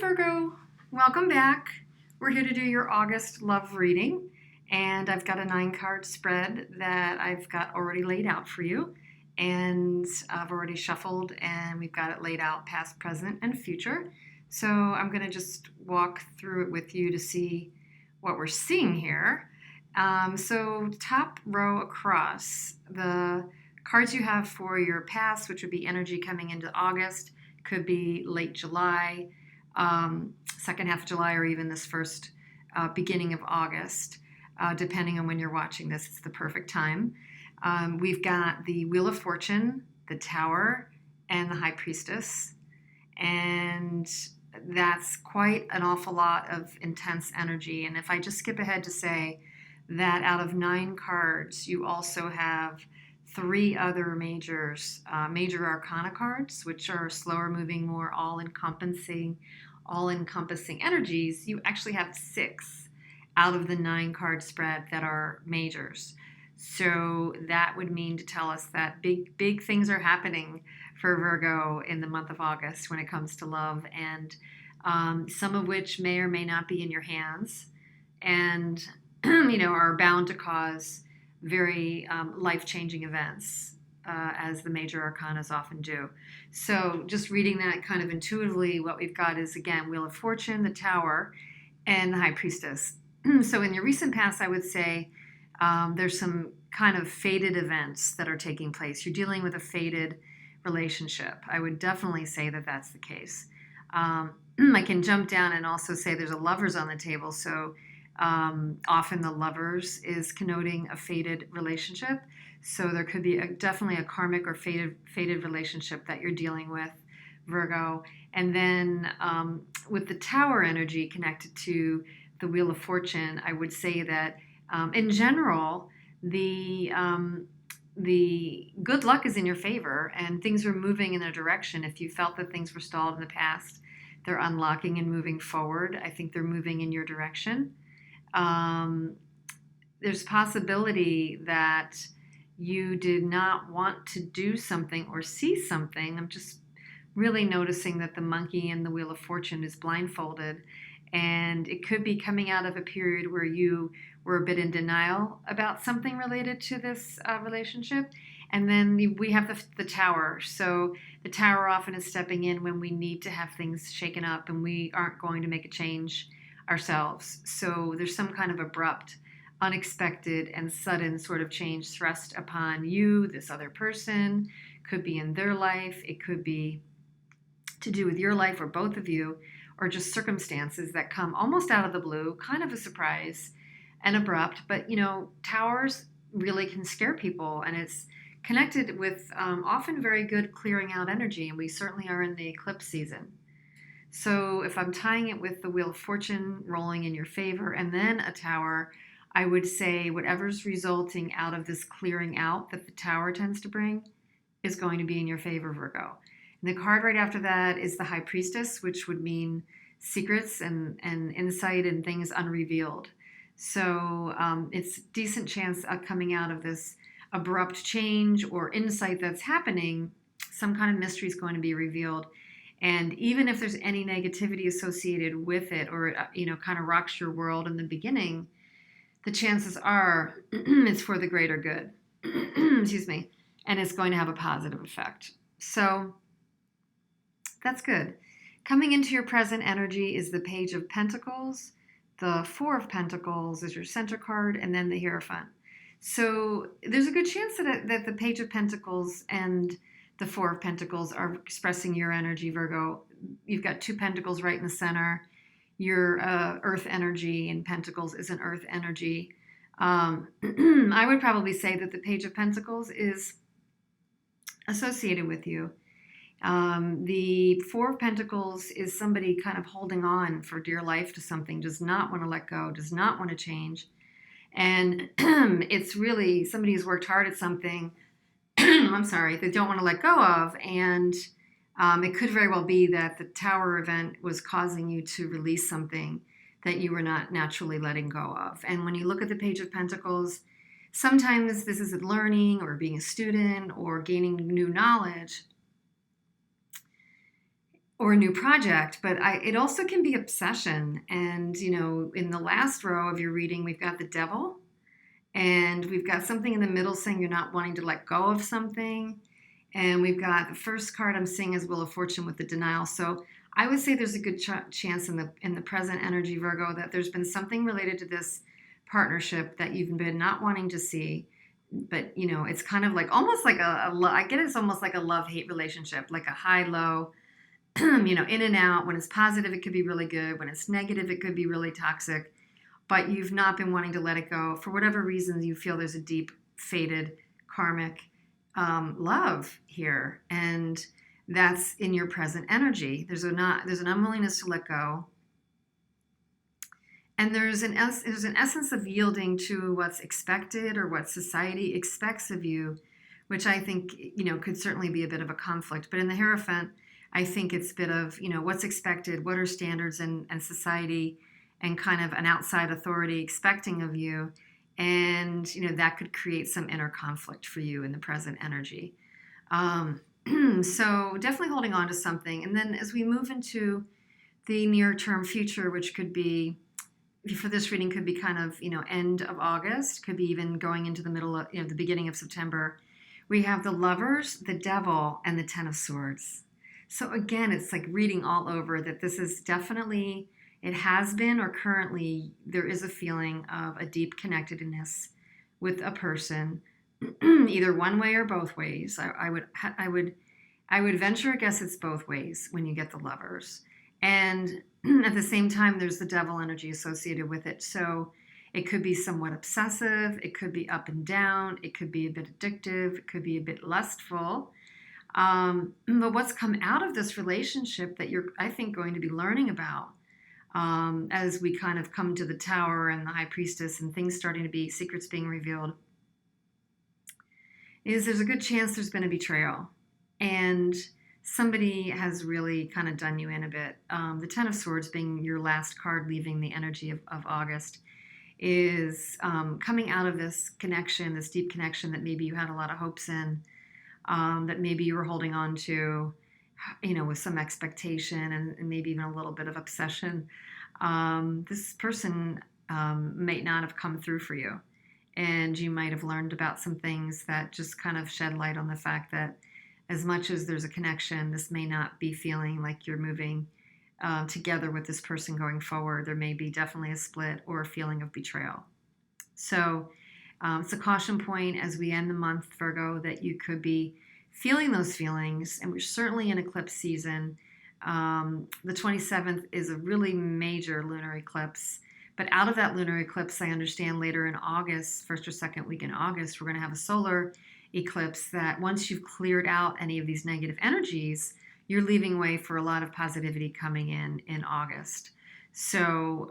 Virgo, welcome back. We're here to do your August love reading, and I've got a 9 card spread that I've got already laid out for you, and I've already shuffled and we've got it laid out past, present, and future. So I'm going to just walk through it with you to see what we're seeing here. So top row across, the cards you have for your past, which would be energy coming into August, could be late July, second half of July, or even this first beginning of August, depending on when you're watching this. It's the perfect time. We've got the Wheel of Fortune, the Tower, and the High Priestess. And that's quite an awful lot of intense energy. And if I just skip ahead to say that out of 9 cards, you also have 3 other major arcana cards, which are slower moving, more all-encompassing energies. You actually have 6 out of the 9 card spread that are majors. So that would mean to tell us that big things are happening for Virgo in the month of August when it comes to love, and some of which may or may not be in your hands, and are bound to cause very life-changing events, as the major arcanas often do. So just reading that kind of intuitively, what we've got is, again, Wheel of Fortune, the Tower, and the High Priestess. So in your recent past, I would say there's some kind of fated events that are taking place. You're dealing with a fated relationship. I would definitely say that that's the case. I can jump down and also say there's a Lovers on the table. So often the Lovers is connoting a fated relationship. So there could be definitely a karmic or fated relationship that you're dealing with, Virgo. And then with the Tower energy connected to the Wheel of Fortune, I would say that in general, the good luck is in your favor and things are moving in a direction. If you felt that things were stalled in the past, they're unlocking and moving forward. I think they're moving in your direction. There's possibility that you did not want to do something or see something. I'm just really noticing that the monkey in the Wheel of Fortune is blindfolded, and it could be coming out of a period where you were a bit in denial about something related to this relationship. And then we have the Tower. So the Tower often is stepping in when we need to have things shaken up and we aren't going to make a change ourselves. So there's some kind of abrupt, unexpected, and sudden sort of change thrust upon you, this other person. Could be in their life. It could be to do with your life or both of you, or just circumstances that come almost out of the blue, kind of a surprise and abrupt. But, Towers really can scare people, and it's connected with often very good clearing out energy, and we certainly are in the eclipse season. So if I'm tying it with the Wheel of Fortune rolling in your favor and then a Tower, I would say whatever's resulting out of this clearing out that the Tower tends to bring is going to be in your favor, Virgo. And the card right after that is the High Priestess, which would mean secrets and insight and things unrevealed. So it's a decent chance of coming out of this abrupt change or insight that's happening. Some kind of mystery is going to be revealed. And even if there's any negativity associated with it, or it kind of rocks your world in the beginning, the chances are it's for the greater good. Excuse me. And it's going to have a positive effect. So that's good. Coming into your present energy is the Page of Pentacles. The 4 of Pentacles is your center card, and then the Hierophant. So there's a good chance that the Page of Pentacles and the 4 of Pentacles are expressing your energy, Virgo. You've got 2 Pentacles right in the center. Your Earth energy in Pentacles is an Earth energy. I would probably say that the Page of Pentacles is associated with you. The 4 of Pentacles is somebody kind of holding on for dear life to something, does not want to let go, does not want to change. And it's really somebody who's worked hard at something, I'm sorry, they don't want to let go of. And it could very well be that the Tower event was causing you to release something that you were not naturally letting go of. And when you look at the Page of Pentacles, sometimes this is learning or being a student or gaining new knowledge. or a new project, but it also can be obsession. And, in the last row of your reading, we've got the devil, and we've got something in the middle saying you're not wanting to let go of something. And we've got the first card I'm seeing is Wheel of Fortune with the denial. So I would say there's a good chance in the present energy, Virgo, that there's been something related to this partnership that you've been not wanting to see. But it's kind of like almost like I get it's almost like a love-hate relationship, like a high-low, in and out. When it's positive, it could be really good. When it's negative, it could be really toxic. But you've not been wanting to let it go for whatever reason. You feel there's a deep, fated, karmic love here, and that's in your present energy. There's an unwillingness to let go, and there's an essence of yielding to what's expected or what society expects of you, which I think could certainly be a bit of a conflict. But in the Hierophant, I think it's a bit of what's expected, what are standards and society and kind of an outside authority expecting of you. And that could create some inner conflict for you in the present energy. So definitely holding on to something. And then as we move into the near term future, which could be, for this reading, could be kind of end of August, could be even going into the middle of the beginning of September, we have the Lovers, the Devil, and the Ten of Swords. So again, it's like reading all over that this is definitely, it has been, or currently there is a feeling of a deep connectedness with a person, either one way or both ways. I would venture a guess it's both ways when you get the Lovers. And at the same time, there's the devil energy associated with it. So it could be somewhat obsessive. It could be up and down. It could be a bit addictive. It could be a bit lustful. But what's come out of this relationship that you're, I think, going to be learning about as we kind of come to the Tower and the High Priestess and things starting to be, secrets being revealed, is there's a good chance there's been a betrayal. And somebody has really kind of done you in a bit. The Ten of Swords being your last card leaving the energy of August is coming out of this connection, this deep connection that maybe you had a lot of hopes in, that maybe you were holding on to, with some expectation and maybe even a little bit of obsession. This person may not have come through for you. And you might have learned about some things that just kind of shed light on the fact that as much as there's a connection, this may not be feeling like you're moving together with this person going forward. There may be definitely a split or a feeling of betrayal. So it's a caution point as we end the month, Virgo, that you could be feeling those feelings. And we're certainly in eclipse season. The 27th is a really major lunar eclipse. But out of that lunar eclipse, I understand later in August, first or second week in August, we're going to have a solar eclipse that once you've cleared out any of these negative energies, you're leaving way for a lot of positivity coming in August. So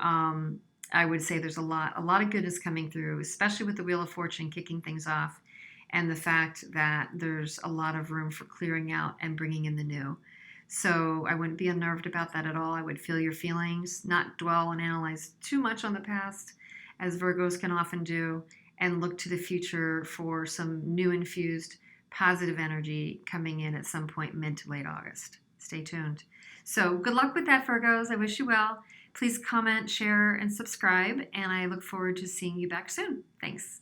I would say there's a lot of goodness coming through, especially with the Wheel of Fortune kicking things off and the fact that there's a lot of room for clearing out and bringing in the new. So I wouldn't be unnerved about that at all. I would feel your feelings, not dwell and analyze too much on the past, as Virgos can often do, and look to the future for some new infused positive energy coming in at some point mid to late August. Stay tuned. So good luck with that, Virgos. I wish you well. Please comment, share, and subscribe, and I look forward to seeing you back soon. Thanks.